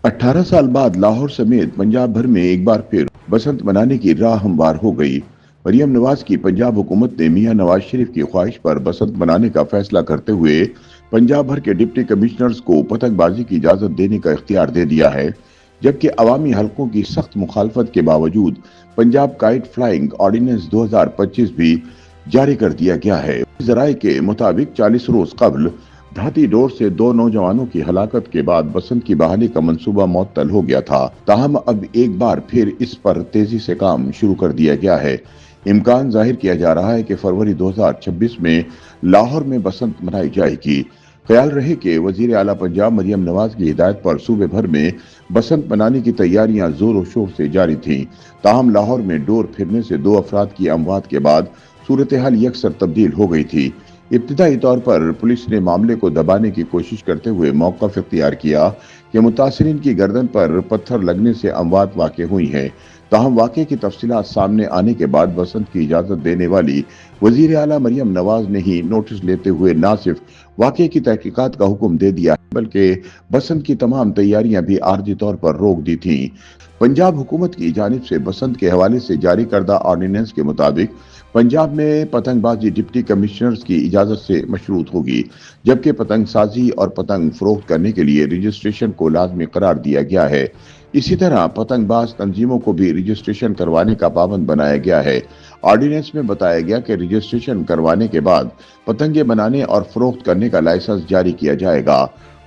18 साल बाद लाहौर समेत पंजाब भर में एक बार फिर बसंत मनाने की राह हमवार हो गई। मरियम नवाज की पंजाब हुकूमत ने मियां नवाज शरीफ की ख्वाहिश पर बसंत मनाने का फैसला करते हुए पंजाब भर के डिप्टी कमिश्नर्स को पतंगबाजी की इजाजत देने का इख्तियार दे दिया है, जबकि अवामी हलकों की सख्त मुखालफत के बावजूद पंजाब काइट फ्लाइंग ऑर्डिनेंस 2025 भी जारी कर दिया गया है। जराये के मुताबिक 40 रोज कबल धाती डोर से दो नौजवानों की हलाकत के बाद बसंत की बहाली का मंसूबा मुअत्तल हो गया था। ताहम अब एक बार फिर इस पर तेजी से काम शुरू कर दिया गया है। इम्कान जाहिर किया जा रहा है कि फरवरी 2026 में लाहौर में बसंत मनाई जाएगी। ख्याल रहे कि वजीर आला पंजाब मरियम नवाज की हिदायत पर सूबे भर में बसंत मनाने की तैयारियां जोरों शोर से जारी थीं। ताहम लाहौर में डोर फिरने से 2 अफराद की अमवात के बाद सूरत हाल यकसर तब्दील हो गई थी। इब्तिदाई तौर पर पुलिस ने मामले को दबाने की कोशिश करते हुए मौक़िफ़ इख्तियार किया कि मुतासिरीन की गर्दन पर पत्थर लगने से अमवात वाक़ हुई है। ताहम वाक़े की तफसीलात सामने आने के बाद बसंत की इजाज़त देने वाली वज़ीर आला मरियम नवाज ने ही नोटिस लेते हुए न सिर्फ वाक़े की तहकीकात का हुक्म दे दिया बल्कि बसंत की तमाम तैयारियां भी आर्जी तौर पर रोक दी थीं। पंजाब हुकूमत की जानिब से बसंत के हवाले से जारी करदा ऑर्डिनेंस के मुताबिक पंजाब में पतंगबाजी डिप्टी कमिश्नर्स की इजाजत से मशरूत होगी, जबकि पतंगसाजी और पतंग फरोख्त करने के लिए रजिस्ट्रेशन को लाजमी करार दिया गया है। इसी तरह पतंगबाज तंजीमों को भी रजिस्ट्रेशन करवाने का पाबंद बनाया गया है। ऑर्डिनेंस में बताया गया कि रजिस्ट्रेशन करवाने के बाद पतंगे बनाने और फरोख्त करने का लाइसेंस जारी किया जाएगा।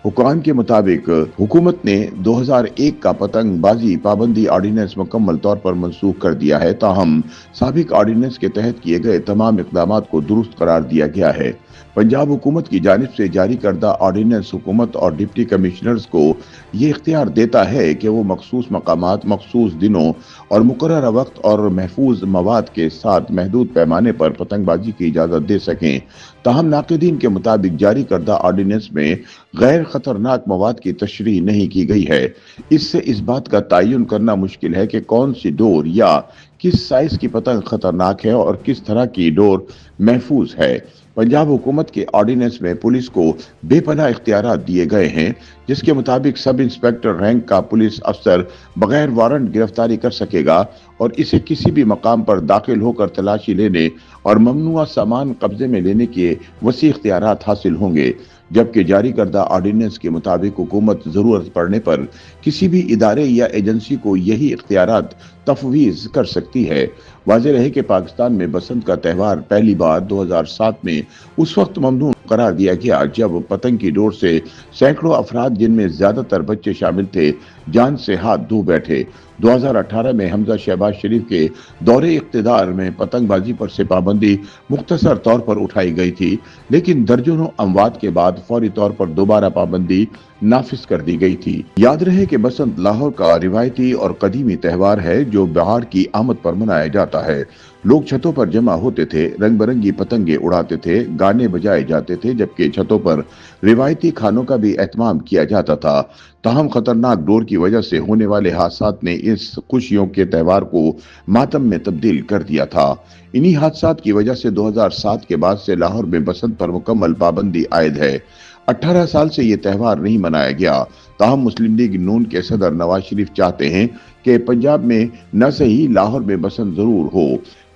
हुक्काम के मुताबिक हुकूमत ने 2001 का पतंगबाजी पाबंदी ऑर्डिनेंस मुकम्मल तौर पर मनसूख कर दिया है। ताहम साबिक ऑर्डिनेंस के तहत किए गए तमाम इक़दामात को दुरुस्त करार दिया गया है। पंजाब हुकूमत की जानिब से जारी करदा ऑर्डिनेंस हुकूमत और डिप्टी कमिश्नर्स को ये इख्तियार देता है कि वो मखसूस मकामात, मखसूस दिनों और मुकर्रर वक्त और महफूज मवाद के साथ महदूद पैमाने पर पतंगबाजी की इजाज़त दे सकें। ताहम नाक़िदीन के मुताबिक जारी करदा ऑर्डिनेंस में गैर खतरनाक मवाद की तशरीह नहीं की गई है। इससे इस बात का तयन करना मुश्किल है कि कौन सी डोर या किस साइज की पतंग खतरनाक है और किस तरह की डोर महफूज है। पंजाब हुकूमत के ऑर्डिनेंस में पुलिस को बेपनाह इख्तियारात दिए गए हैं, जिसके मुताबिक सब इंस्पेक्टर रैंक का पुलिस अफसर बगैर वारंट गिरफ्तारी कर सकेगा और इसे किसी भी मकाम पर दाखिल होकर तलाशी लेने और ममनुआ सामान कब्जे में लेने के वसी इख्तियारात हासिल होंगे। जबकि जारी करदा ऑर्डिनेंस के मुताबिक हुकूमत जरूरत पड़ने पर किसी भी इदारे या एजेंसी को यही इख्तियारात तफवीज कर सकती है। वाज़ेह रहे कि पाकिस्तान में बसंत का त्यौहार पहली बार 2007 में उस वक्त ममनू करार दिया गया जब पतंग की डोर से सैकड़ों अफराद, जिनमें ज्यादातर बच्चे शामिल थे, जान से हाथ धो बैठे। 2018 में हमजा शहबाज शरीफ के दौरे इख्तिदार में पतंगबाजी पर से पाबंदी मुख्तसर तौर पर उठाई गई थी, लेकिन दर्जनों अमवात के बाद फौरी तौर पर दोबारा पाबंदी नाफिज कर दी गई थी। याद रहे कि बसंत लाहौर का रिवायती और कदीमी त्यौहार है जो बहार की आमद पर मनाया जाता है। लोग छतों पर जमा होते थे, रंग बिरंगी पतंगे उड़ाते थे, गाने बजाए जाते थे, जबकि छतों पर रिवायती खानों का भी एहतमाम किया जाता था। ताहम खतरनाक डोर की वजह से होने वाले हादसात ने इस खुशियों के त्यौहार को मातम में तब्दील कर दिया था। इन्हीं हादसात की वजह से 2007 के बाद से लाहौर में बसंत पर मुकम्मल पाबंदी आयद है। 18 साल से ये त्यौहार नहीं मनाया गया। ताहम मुस्लिम लीग नून के सदर नवाज शरीफ चाहते हैं कि पंजाब में न सही लाहौर में बसंत जरूर हो।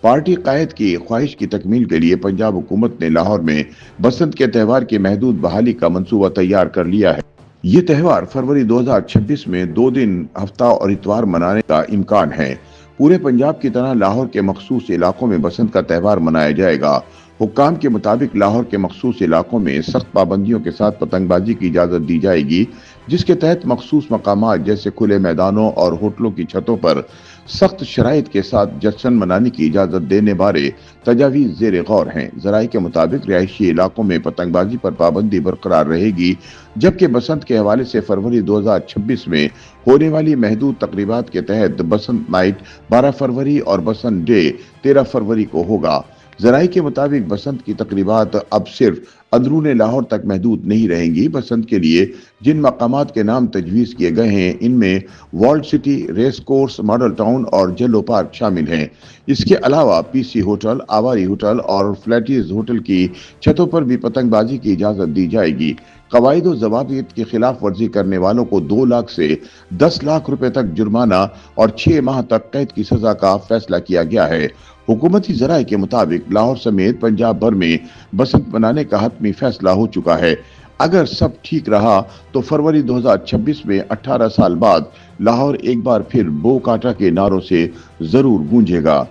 पार्टी कायद की ख्वाहिश की तकमील के लिए पंजाब हुकूमत ने लाहौर में बसंत के त्यौहार की महदूद बहाली का मंसूबा तैयार कर लिया है। ये त्यौहार फरवरी 2026 में 2 दिन, हफ्ता और इतवार मनाने का इम्कान है। पूरे पंजाब की तरह लाहौर के मखसूस इलाकों में बसंत का त्यौहार मनाया जाएगा। हुक्काम के मुताबिक लाहौर के मखसूस इलाकों में सख्त पाबंदियों के साथ पतंगबाजी की इजाज़त दी जाएगी, जिसके तहत मखसूस मकामात जैसे खुले मैदानों और होटलों की छतों पर सख्त शराइत के साथ जश्न मनाने की इजाज़त देने बारे तजावीज़ ज़ेर गौर हैं। ज़राए के मुताबिक रिहायशी इलाकों में पतंगबाजी पर पाबंदी बरकरार रहेगी, जबकि बसंत के हवाले से फरवरी 2026 में होने वाली महदूद तकरीबात के तहत बसंत नाइट 12 फरवरी और बसंत डे 13 फरवरी को होगा। ज़राए के मुताबिक बसंत की तकरीबात अब सिर्फ अंदरूने लाहौर तक महदूद नहीं रहेंगी। बसंत के लिए जिन मकामात के नाम तजवीज़ किए गए हैं, इनमें world city, race course, model town और जेलो पार्क शामिल हैं। इसके अलावा पीसी होटल, आवारी होटल और फ्लैटीज होटल की छतों पर भी पतंगबाजी की इजाज़त दी जाएगी। कवायद और ज़वाबित की खिलाफ वर्जी करने वालों को 2 लाख से 10 लाख रुपए तक जुर्माना और 6 माह तक कैद की सजा का फैसला किया गया है। हुकूमती जराये के मुताबिक लाहौर समेत पंजाब भर में बसंत मनाने का हतमी फैसला हो चुका है। अगर सब ठीक रहा तो फरवरी 2026 में 18 साल बाद लाहौर एक बार फिर बो काटा के नारों से जरूर गूंजेगा।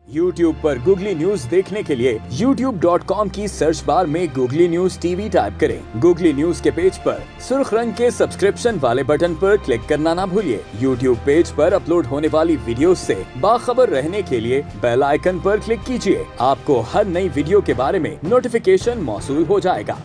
YouTube पर गूगली न्यूज देखने के लिए youtube.com की सर्च बार में गूगली न्यूज टीवी टाइप करें। गूगली न्यूज के पेज पर सुर्ख रंग के सब्सक्रिप्शन वाले बटन पर क्लिक करना ना भूलिए। YouTube पेज पर अपलोड होने वाली वीडियोस से बाखबर रहने के लिए बेल आइकन पर क्लिक कीजिए। आपको हर नई वीडियो के बारे में नोटिफिकेशन मौसूल हो जाएगा।